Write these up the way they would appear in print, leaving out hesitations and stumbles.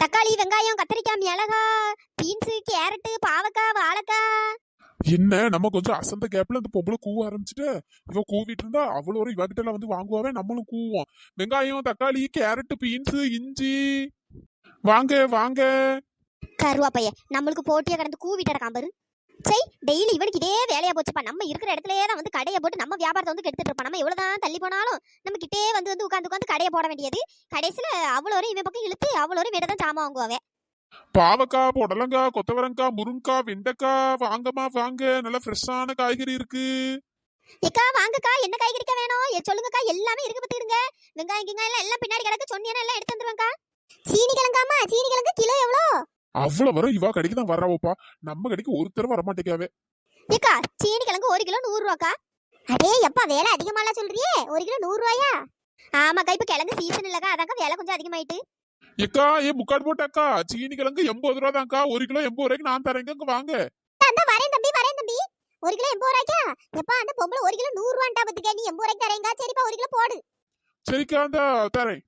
தக்காளி, வெங்காயம், கத்திரிக்காய், மிளகா, பீன்ஸ், கேரட், பாவக்காய், வாழைக்காய். என்ன நம்ம கொஞ்சம் அசந்த கேப்ல அந்த பொம்பளை கூவ ஆரம்பிச்சுட்டு இவ கூவிட்டு இருந்தா அவ்வளோ ஒரு இவகிட்ட எல்லாம் வந்து வாங்குவாவே நம்மளும் கூவோம். வெங்காயம், தக்காளி, கேரட், பீன்ஸ், இஞ்சி, வாங்க வாங்க. கருவாப்பைய நம்மளுக்கு போட்டியா கடந்து கூவிட்டு இருக்கான் பாரு. சரி, டெய்லி இவனுக்கு இதே வேலையா போச்சுப்பா. நம்ம இருக்கிற இடத்துலயே தான் வந்து கடையை போட்டு நம்ம வியாபாரத்தை வந்து கெடுத்துட்டு இருப்பான். நம்ம எவ்வளவுதான் தள்ளி போனாலும் நம்ம கிட்டே வந்து வந்து உட்காந்து உட்காந்து கடையை போட வேண்டியது. கடைசியில அவ்வளோ இவன் பக்கம் இழுத்து அவ்வளோ வீட்டை தான் சாமான் வாங்குவாவே. பாவக்காய், புடலங்காய், கொத்தவரங்காய், முருங்காய், வெண்டைக்காய், வாங்கம்மா வாங்க. நல்ல ஃப்ரெஷ்ஷான காய்கறி இருக்கு. ஏக்கா வாங்கக்கா, என்ன காய்கறிக்கா வேணும் சொல்லுங்கக்கா, எல்லாமே இருக்கு பத்துக்கிடுங்க. வெங்காயம் கிங்காயம் எல்லாம் பின்னாடி கிடக்கு, சொன்னீங்கன்னா எல்லாம் எடுத்து வந்துருவாங்கக்கா. சீனி கிழங்காமா, சீனி கிழங்கு கிலோ எவ்வளோ? அவ்வளவு வர இவா கடைக்கு தான் வர்றாவோப்பா, நம்ம கடைக்கு ஒருத்தர் வர மாட்டேக்காவே. ஏக்கா சீனி கிழங்கு 1 கிலோ 100 ரூபாக்கா. அடே எப்பா வேலை அதிகமாலாம் சொல்றியே, 1 கிலோ 100 ரூபாயா? ஆமாக்கா, இப்ப கிழங்கு சீசன் இல்லக்கா, அதாக்கா வேலை கொஞ்சம் அதிகமாயிட்டு. ஏக்கா ஏன் முக்காடு போட்டாக்கா, சீனி கிழங்கு 80 ரூபா தான்க்கா, 1 கிலோ 80 ரூபாய்க்கு நான் தரேங்க, வாங்க. அந்த வரேன் தம்பி, வரேன் தம்பி. 1 கிலோ 80 ரூபாய்க்கா? எப்பா அந்த பொம்பளை 1 கிலோ 100 ரூபான்டா பத்துக்க, நீ 80 ரூபாய்க்கு தரேங்க. சரிப்பா 1 கிலோ போடு. சரிக்கா அந்த தரேன்.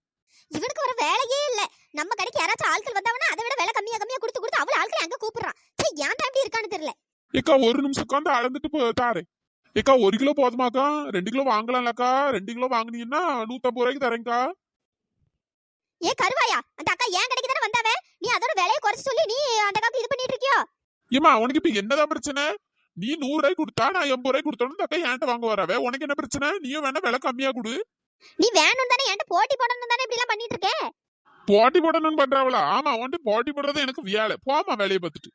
இவனுக்கு ஒரு வேலையே இல்ல. நம்ம கடைக்கு யாராச்சும் ஆட்கள் வந்தாவனா அதை விட வேலை கம்மியா கம்மியா கொடுத்து அவள ஆட்களை அங்க கூப்பிடுறான். சரி ஏன்டா இப்படி இருக்கான்னு தெரியல. ஏக்கா ஒரு நிமிஷம் உட்காந்து அளந்துட்டு தாரேன். ஏக்கா 1 கிலோ போதுமாக்கா? 2 கிலோ வாங்கலாம்லக்கா? 2 கிலோ வாங்கினீங்கன்னா 150 ரூபாய்க்கு தரேன்க்கா. ஏ கருவாயா, அந்த அக்கா ஏன் கடைக்கு தானே வந்தாவே, நீ அதோட விலையை குறைச்சு சொல்லி நீ அந்த அக்காவுக்கு இது பண்ணிட்டு இருக்கியோ? ஏமா உனக்கு இப்ப என்னதான் பிரச்சனை? நீ 100 ரூபாய்க்கு கொடுத்தா நான் 80 ரூபாய்க்கு கொடுத்தோன்னு அக்கா என்கிட்ட வாங்க வரவே, உனக்கு என்ன பிரச்சனை? நீயும் வேணா விலை கம்மியா கொடு. நீ வேணும் தானே, என்கிட்ட போட்டி போடணும் தானே இப்படி எல்லாம் பண்ணிட்டு இருக்கே. போட்டி போடணும்னு பண்றாவளா? ஆமா, வந்துட்டு போட்டி போடுறது எனக்கு வேலை. போமா வேலையை பார்த்துட்டு.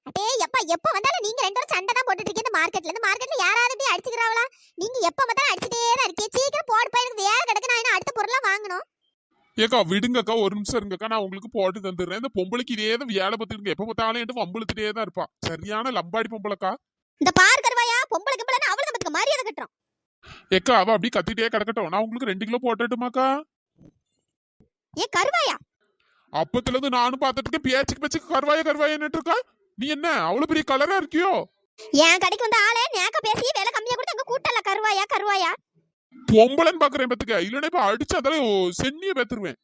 அடே எப்பா, எப்ப வந்தாலும் நீங்க ரெண்டு பேரும் சண்டை தான் போட்டுட்டு இருக்கீங்க. இந்த மார்க்கெட்ல யாராவது இப்படி அடிச்சுக்கிறாவளா? நீங்க எப்ப பார்த்தாலும் அடிச்சுட்டே தான் இருக்கீங்க. சீக்கிரம் போடுப்பா, எனக்கு வேலை கிடக்கு, நான் என்ன அடுத்த பொருளா வாங்கணும். ஏக்கா விடுங்கக்கா, ஒரு நிமிஷம் இருங்கக்கா, நான் உங்களுக்கு போட்டு தந்துடுறேன். இந்த பொம்பளைக்கு இதே தான் வேலை பார்த்துட்டு எப்ப பார்த்தாலும் என்கிட்ட வம்புழுத்துட்டே தான் இருப்பா. சரியான லம்பாடி பொம்பளைக்கா. இந்த பார் கருவாயா, பொம்பளை கிம்பளை அவளுக்கு நமக்கு மரியாதை கட்டுறோம். ஏக்கா அவ அப்படி கத்திட்டே கிடக்கட்டும், நான் உங்களுக்கு 2 கிலோ போட்டுட்டுமாக்கா? ஏ கருவாயா, அப்பத்துல இருந்து நானும் பார்த்துட்டு இருக்கேன், பேச்சுக்கு கருவாயா கருவாயின்னு இருக்கா. நீ என்ன அவ்வளவு பெரிய கலரா இருக்கியோ? என் கடைக்கு வந்த ஆளே நேக்க பேசி வேலை கம்மியா கொடுத்து அங்க கூட்டல. கருவாயா கருவாயா பொம்பளைன்னு பாக்குறேன் பத்துக்க, இல்லன்னா இப்ப அடிச்சு அதால சென்னிய பேத்துருவேன்.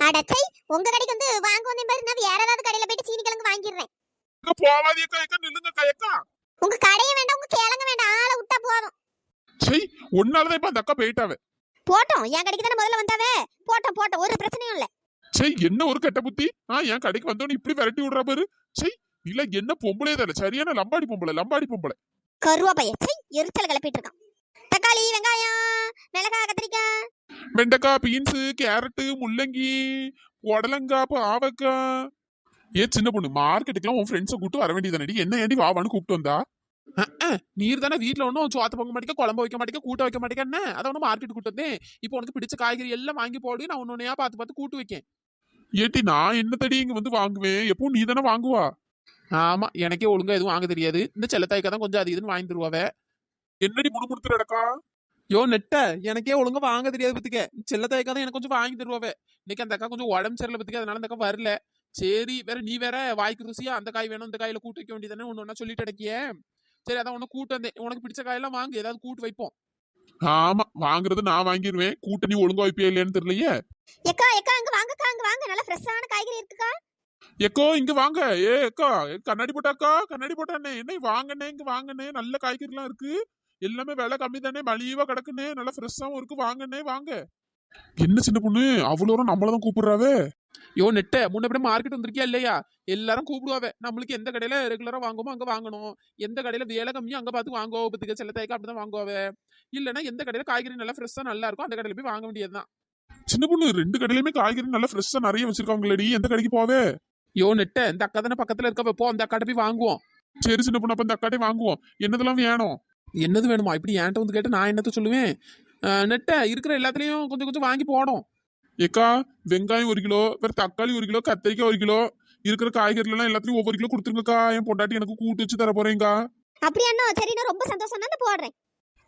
அடச்சை, உங்க கடைக்கு வந்து வாங்க வந்தேன் பாரு, நான் வேற ஏதாவது கடையில போயிட்டு சீனி கிழங்கு வாங்கிடுறேன். போவாதியக்கா, ஏக்கா நில்லுங்கக்கா. ஏக்கா உங்க கடையை வேண்டாம், உங்க கிழங்கு வேண்டாம், ஆளை விட்டா போதும். சரி, ஒன்னாலதான் இப்ப அந்த அக்கா போயிட்டாவே. போட்டோம், என் கடைக்கு தானே முதல்ல வந்தாவே. போட்டோம், ஒரு பிரச்சனையும் இல்ல. சரி, என்ன ஒரு கெட்ட புத்தி. என் கடைக்கு வந்தோன்னு இப்படி விரட்டி விடுறா பாரு. சரி, இல்ல என்ன பொம்பளே தானே, சரியான லம்பாடி பொம்பளை. கருவா பையன், சரி எரிச்சல் கிளப்பிட்டு இருக்கான். தக்காளி, வெங்காயம், மிளகாய், கத்திரிக்காய், வெண்டைக்காய், பீன்ஸ், கேரட்டு, முள்ளங்கி, புடலங்காய், பாவக்காய். சின்ன பொண்ணு, மார்க்கெட்டுக்குலாம் உன் ஃப்ரெண்ட்ஸை கூப்பிட்டு வர வேண்டியதானடி, என்ன ஏண்டி வாவான்னு கூப்பிட்டு வந்தா? நீர் தானே வீட்டுல ஒன்றும் சோத்த பொங்க மாட்டேங்க, குழம்பு வைக்க மாட்டேங்க, கூட்ட வைக்க மாட்டேங்க, அதை ஒன்றும் மார்க்கெட் கூட்டு வந்தேன். இப்போ உனக்கு பிடிச்ச காய்கறி எல்லாம் வாங்கி போடு, நான் ஒன்னொன்னையா பார்த்து கூட்டு வைக்கேன். ஏட்டி நான் என்ன தடி இங்க வந்து வாங்குவேன், எப்பவும் நீ தானே வாங்குவா. ஆமா, எனக்கே ஒழுங்கா எதுவும் வாங்க தெரியாது. இந்த செல்லத்தாய்க்கா தான் கொஞ்சம் அது இதுன்னு வாங்கி தருவாவே. என்னடி முடுமுடுத்துறடக்கா? யோ நெட்ட, எனக்கே ஒழுங்கா வாங்க தெரியாது பத்துக்க. செல்லத்தாய்க்கா தான் எனக்கு கொஞ்சம் வாங்கி தருவாவே. இன்னைக்கு அந்த அக்கா கொஞ்சம் உடம்பு சரியில்லை பத்துக்க, அதனால அந்த அக்கா வரல. சரி, வேற நீ வேற வாய்க்கு ருசியா அந்த காய் வேணும் இந்த காயில கூட்டு வைக்க வேண்டியதானே ஒன்னு சொல்லிட்டு அடக்கிய. சரி, அதான் உன்ன கூட்டு வந்தேன். உனக்கு பிடிச்ச காயெல்லாம் வாங்க, ஏதாவது கூட்டு வைப்போம். ஆமா, வாங்குறது நான் வாங்கிடுவேன், கூட்டணி ஒழுங்கா வைப்பியா இல்லையான்னு தெரியலையே. எக்கா இங்க வாங்கக்கா, அங்க வாங்க, நல்ல ஃப்ரெஷ்ஷான காய்கறி இருக்குக்கா. எக்கோ இங்க வாங்க. ஏக்கா கண்ணாடி போட்டாக்கா, கண்ணாடி போட்டானே, என்ன வாங்கனே, இங்க வாங்கனே, நல்ல காய்கறிலாம் இருக்கு. எல்லாமே விலை கம்மி தானே, மலிவா கிடக்குனே, நல்ல ஃப்ரெஷ்ஷாவும் இருக்கு, வாங்கனே வாங்க. என்ன சின்ன பொண்ணு அவ்வளோ நம்மளதான் கூப்பிடுறாவே. யோ நெட்ட, முன்ன மார்க்கெட் வந்திருக்கியா இல்லையா? எல்லாரும் கூப்பிடுவாவே. நம்மளுக்கு எந்த கடையில ரெகுலரா வாங்குமோ அங்க வாங்கணும், எந்த கடையில வேலை கம்மியும் அங்க பார்த்து வாங்குவோம் பத்துக்க. சில தாய்க்கா அப்படிதான் வாங்குவாவே. இல்லைன்னா எந்த கடையில காய்கறி நல்லா ஃப்ரெஷ்ஷா நல்லா இருக்கும் அந்த கடையில போய் வாங்க வேண்டியதுதான். சின்ன பொண்ணு 2 கடையிலுமே காய்கறி நல்லா ஃப்ரெஷ்ஷா நிறைய வச்சிருக்காங்களேடி, எந்த கடைக்கு போவே? யோ நெட்ட, இந்த அக்கா தானே பக்கத்துல இருக்க, வைப்போம் அந்த அக்காட்ட போய் வாங்குவோம். சரி சின்ன பொண்ணு, அப்ப இந்த அக்காட்டே வாங்குவோம். என்னதெல்லாம் வேணும்? என்னது வேணுமா? இப்படி என்கிட்ட வந்து கேட்டு நான் என்னத்த சொல்லுவேன்? நெட்ட இருக்கிற எல்லாத்துலயும் கொஞ்சம் கொஞ்சம் வாங்கி போடும். ஏக்கா வெங்காயம் 1 கிலோ, வேற தக்காளி 1 கிலோ, கத்திரிக்காய் 1 கிலோ, இருக்கிற காய்கறி எல்லாம் எல்லாத்தையும் ஒவ்வொரு கிலோ கொடுத்துருங்கக்கா. என் பொண்டாட்டி எனக்கு கூட்டு வச்சு தர போறேங்கா. அப்படியா? சரி, நான் ரொம்ப சந்தோஷம் தான் போடுறேன்.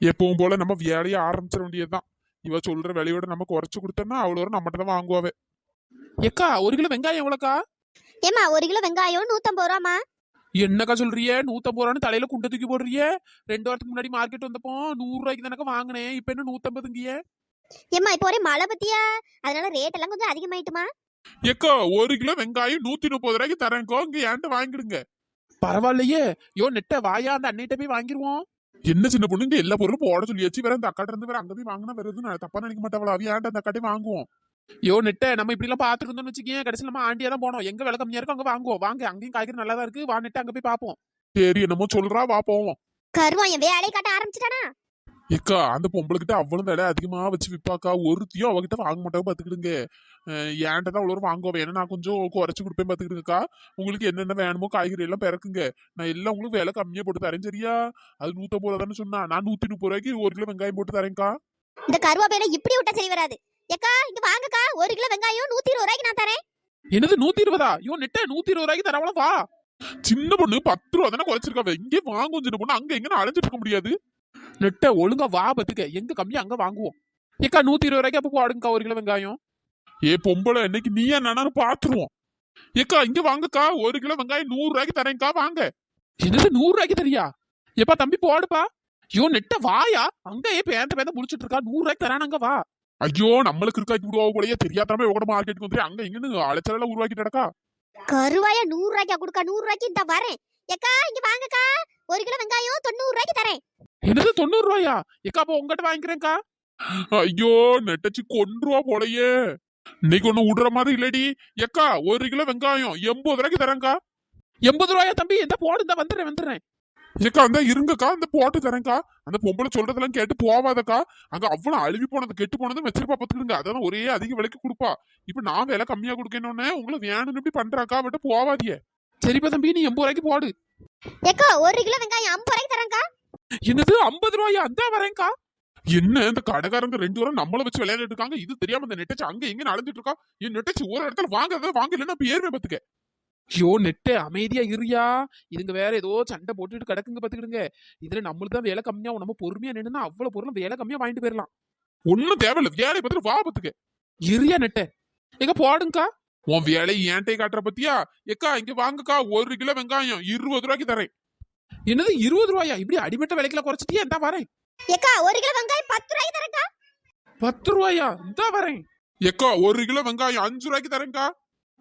எப்பவும் போல நம்ம வேலையை ஆரம்பிச்சிட வேண்டியதுதான். இவ சொல்ற விலையோட நம்ம குறைச்சு கொடுத்தோம்னா அவ்வளோ நம்மகிட்ட தான் வாங்குவாவே. ஏக்கா 1 கிலோ வெங்காயம் எவ்வளோக்கா? ஏமா 1 கிலோ வெங்காயம் 150 ரூபாமா? என்னக்கா சொல்றிய? 150 ரூபான்னு தலையில குண்டை தூக்கி போடுறிய? 2 வாரத்துக்கு முன்னாடி மார்க்கெட் வந்தப்போ 100 ரூபாய்க்கு தானக்கா வாங்கினேன், இப்ப என்ன 150ங்கிய? ஏமா இப்போ ஒரே மழை பத்தியா, அதனால ரேட் எல்லாம் கொஞ்சம் அதிகமாயிட்டுமா. ஏக்கோ 1 கிலோ வெங்காயம் 130 ரூபாய்க்கு தரேன்க்கோ, இங்க ஏன்ட்ட வாங்கிடுங்க. பரவாயில்லையே. யோ நெட்ட வாயா, அந்த அண்ணிட்ட போய் வாங்கிருவோம். என்ன சின்ன பொண்ணு, இங்க எல்லா பொருளும் போட சொல்லியாச்சு. வேற அந்த அக்காட்ட இருந்து வேற அங்க போய் வாங்கினா வேற எதுவும் தப்பா நினைக்க மாட்டாவளா? அவ ஏன்ட்ட அந்த அக்காட்டே வாங்குவோம். யோ நெட்ட, நம்ம இப்படி எல்லாம் பாத்துட்டு இருந்தோம்னு வச்சுக்கேன், கடைசியில் நம்ம ஆண்டியா தான் போனோம். எங்க விலை கம்மியா இருக்கும் அங்க வாங்குவோம். வாங்க, அங்கேயும் காய்கறி நல்லா தான் இருக்கு. வா நெட்ட, அங்க போய் பாப்போம். சரி, என்னமோ சொல்றா, வா போவோம். கருவாயன் வேலையை காட்ட ஆரம்பிச்சிட்டானா? ஏக்கா, அந்த பொம்பளைகிட்ட அவ்வளவு விலை அதிகமா வச்சு விப்பாக்கா. ஒருத்தியும் அவகிட்ட வாங்க மாட்டாங்க பாத்துக்கிடுங்க. ஏன்ட்ட தான் அவ்வளோ வாங்குவோம். ஏன்னா நான் கொஞ்சம் குறைச்சு கொடுப்பேன் பாத்துக்கிடுங்கக்கா. உங்களுக்கு என்னென்ன வேணுமோ காய்கறி எல்லாம் பிறக்குங்க. நான் எல்லாம் உங்களுக்கு விலை கம்மியா போட்டு தரேன், சரியா? அது 150 ரூபா தானே சொன்னா, நான் 130 ரூபாய்க்கு 1 கிலோ வெங்காயம் போட்டு தரேன்க்கா. இந்த கருவாப்பையில இப்படி விட்டா சரி வராது. ஏக்கா இங்க வாங்கக்கா, 1 கிலோ வெங்காயம் 120 ரூபாய்க்கு நான் தரேன். என்னது 120? யோ நெட்ட, 120 ரூபாய்க்கு தரவள வா. சின்ன பொண்ணு 10 ரூபா தானே குறைச்சிருக்காவ. இங்கே வாங்கும் சின்ன பொண்ணு, அங்க எங்க அலைஞ்சிட்டு இருக்க முடியாது. நெட்ட ஒழுங்கா வா பத்துக்க, எங்க கம்மியா அங்க வாங்குவோம். ஏக்கா 120 ரூபாய்க்கு அப்ப போடுங்கக்கா 1 கிலோ வெங்காயம். ஏ பொம்பளை, இன்னைக்கு நீயா நானும் பாத்துருவோம். ஏக்கா இங்க வாங்கக்கா, 1 கிலோ வெங்காயம் 100 ரூபாய்க்கு தரேன்க்கா, வாங்க. என்னது 100 ரூபாய்க்கு தெரியா? எப்பா தம்பி போடுப்பா. யோ நெட்ட வாயா, அங்க பேந்த முடிச்சிட்டு இருக்கா. 100 ரூபாய்க்கு தரானாங்க, வா. ஐயோ, நம்மளுக்கு இருக்காக்கி விடுவா போலயே, தெரியாதமே கூட மார்க்கெட்டுக்கு வந்து அங்க இங்கன்னு அலைச்சல உருவாக்கிட்டடக்கா. கருவாயா 100 ரூபாய்க்கு கொடுக்கா, 100 ரூபாய்க்கு இந்த வரேன். ஏக்கா இங்க வாங்கக்கா, 1 கிலோ வெங்காயம் 90 ரூபாய்க்கு தரேன். என்னது 90 ரூபாயா? ஏக்கா அப்ப உங்ககிட்ட வாங்கிக்கிறேன்க்கா. ஐயோ, நெட்டச்சு கொன்றுவா போலயே. இன்னைக்கு ஒண்ணு விடுற மாதிரி இல்லடி. ஏக்கா 1 கிலோ வெங்காயம் 80 ரூபாய்க்கு தரேன்க்கா. 80 ரூபாயா தம்பி? இந்த போடு, இந்த வந்துடுறேன். ஏக்கா அந்த இருங்கக்கா, அந்த போட்டு தரேன்க்கா. அந்த பொம்பளை சொல்றதெல்லாம் கேட்டு போவாதக்கா. அங்க அவ்வளவு அழுவி போனது கெட்டு போனதும் வச்சிருப்பா பாத்துக்கிடுங்க. அதான் ஒரே அதிக விலைக்கு கொடுப்பா. இப்ப நான் விலை கம்மியா கொடுக்கணும்னு உங்களை வேணும்னு இப்படி பண்றாக்கா, விட்டு போவாதியே. சரிப்பா தம்பி, நீ 80 ரூபாய்க்கு போடு. ஏக்கா 1 கிலோ வெங்காயம் 50 ரூபாய்க்கு தரேன்க்கா. என்னது 50 ரூபாயா? அந்த வரேன்க்கா. என்ன இந்த கடைக்காரங்க 2 வாரம் நம்மள வச்சு விளையாடிட்டு இருக்காங்க. இது தெரியாம இந்த நெட்டச்சு அங்க எங்க நடந்துட்டு இருக்கா. என் நெட்டச்சு ஒரு இடத்துல வாங்க இல்லைன்னா பேருமே பாத்துக்க. யோ நெட்டு அமைதியா இருயா. இதுங்க வேற ஏதோ சண்டை போட்டுட்டு கிடக்குங்க பாத்துக்கிடுங்க. இதுல நம்மளுக்கு தான் வேலை கம்மியா, நம்ம பொறுமையா நின்னுனா அவ்வளவு பொருளும் வேலை கம்மியா வாங்கிட்டு போயிடலாம். ஒன்னும் தேவையில்ல, வேலையை பார்த்துட்டு வா பாத்துக்க. இருயா நெட்ட, எங்க போடுங்கக்கா. உன் வேலையை ஏன்ட்டே காட்டுற பத்தியா? ஏக்கா இங்க வாங்கக்கா, 1 கிலோ வெங்காயம் 20 ரூபாய்க்கு தரேன். என்னது 20 ரூபாயா? இப்படி அடிமட்ட விலைக்குல குறைச்சிட்டியா? இந்த வரேன். ஏக்கா 1 கிலோ வெங்காயம் 10 ரூபாய்க்கு தரேன்க்கா. 10 ரூபாயா? இந்த வரேன். ஏக்கா 1 கிலோ வெங்காயம் 5 ரூபாய்க்கு தரேன்க்கா.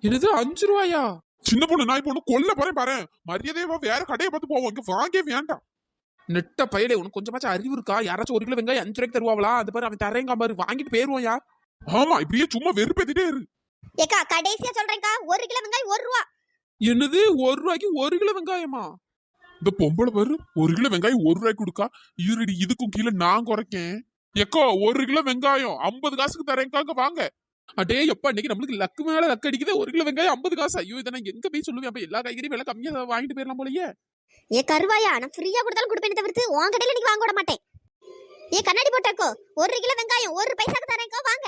என்னது 5 ரூபாயா? சின்ன பொண்ணு, நான் இப்ப ஒண்ணு கொல்ல பாரு. மரியாதையா வேற கடையை பார்த்து போவோம். இங்க வாங்கே வேண்டாம். நெட்ட பையலே, உனக்கு கொஞ்சமாச்சும் அறிவு இருக்கா? யாராச்சும் 1 கிலோ வெங்காயம் 5 ரூபாய்க்கு தருவாங்களா? அது பாரு, அவன் தரேங்க பாரு, வாங்கிட்டு போயிருவாயா? ஆமா, இப்படியே சும்மா வெறுப்பேத்திட்டே இரு. ஏக்கா கடைசியா சொல்றேன்க்கா, 1 கிலோ வெங்காயம் 1 ரூபா. என்னது 1 ரூபாய்க்கு 1 கிலோ வெங்காயமா? இந்த பொம்பளை பாரு, 1 கிலோ வெங்காயம் 1 ரூபாய்க்கு கொடுக்கா. இருடி, இதுக்கும் கீழே நான் குறைக்கேன். ஏக்கோ 1 கிலோ வெங்காயம் 50 காசுக்கு தரேன்க்கா, வாங்க. அடே எப்ப, இன்னைக்கு நம்மளுக்கு லக்கு மேல லக்கு அடிக்குது. 1 கிலோ வெங்காயம் 50 காசு. ஐயோ, இதை நான் எங்க போய் சொல்லுவேன்? அப்ப எல்லா காய்கறியும் விலை கம்மியா வாங்கிட்டு போயிடலாம் போலயே. ஏ கருவாயா, நான் ஃப்ரீயா கொடுத்தாலும் கொடுப்பேனே தவிர்த்து உன் கடையில நீ வாங்க விட மாட்டேன். ஏ கண்ணாடி போட்டாக்கோ, 1 கிலோ வெங்காயம் 1 பைசாக்கு தரேன்க்கா, வாங்க.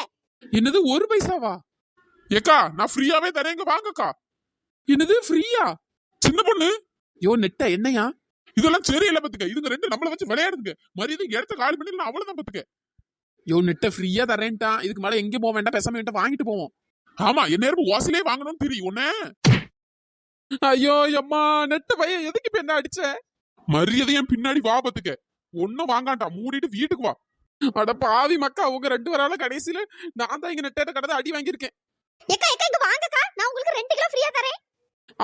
என்னது 1 பைசாவா? ஏக்கா நான் ஃப்ரீயாவே தரேங்க, வாங்கக்கா. என்னது ஃப்ரீயா? சின்ன பொண்ணு, யோ நெட்ட என்னையா? இதெல்லாம் சரியில்லை பாத்துக்க. இதுங்க 2 நம்மள வச்சு விளையாடுங்க. மரியாதை இடத்த காலி பண்ணி அவ்வளவுதான் பாத்துக்க. யோ நெட்ட ஃப்ரீயா தரேன்ட்டான். இதுக்கு மேல எங்க போக வேண்டாம், பேசாம என்கிட்ட வாங்கிட்டு போவோம். ஆமா, என் நேரம் ஓசிலே வாங்கணும்னு தெரியும் உன்ன. ஐயோ அம்மா, நெட்ட பையன் எதுக்கு இப்ப என்ன அடிச்ச? மரியாதையும் பின்னாடி வா பாத்துக்க. ஒன்னும் வாங்காண்டா, மூடிட்டு வீட்டுக்கு வா. அட பாவி மக்கா, உங்க 2 பேரால கடைசியில நான் தான் இங்க நெட்ட கடை அடி வாங்கியிருக்கேன். ஏக்கா இங்க வாங்கக்கா, நான் உங்களுக்கு 2 கிலோ ஃப்ரீயா தரேன்.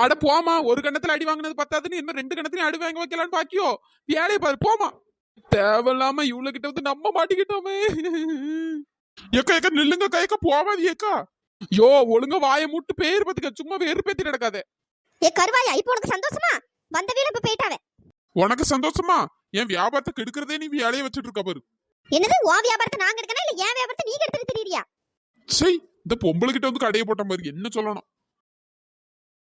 அட போமா, ஒரு கணத்துல அடி வாங்கினது பத்தாதுன்னு இன்னும் 2 கணத்துலயும் அடி வாங்க வைக்கலான்னு பாக்கியோ? வேலையை பாரு, போமா. தேவையில்லாம இவ்வளவு கிட்ட வந்து நம்ம மாட்டிக்கிட்டோமே. ஏக்கா நில்லுங்க, கைக்க போவாது. ஏக்கா யோ ஒழுங்கா வாயை மூட்டு பேர் பத்துக்க, சும்மா வெறுப்பேத்தி நடக்காத. ஏ கருவாயா, இப்போ உனக்கு சந்தோஷமா? வந்த வீல இப்ப போயிட்டாவே. உனக்கு சந்தோஷமா? என் வியாபாரத்தை கெடுக்கிறதே நீ வேலையை வச்சுட்டு இருக்க பாரு. என்னது உன் வியாபாரத்தை நாங்க எடுக்கணும் இல்ல என் வியாபாரத்தை நீ எடுத்துட்டு திரியறியா? சரி, இந்த பொம்பளை கிட்ட வந்து கடையை போட்ட மாதிரி என்ன சொல்லணும்?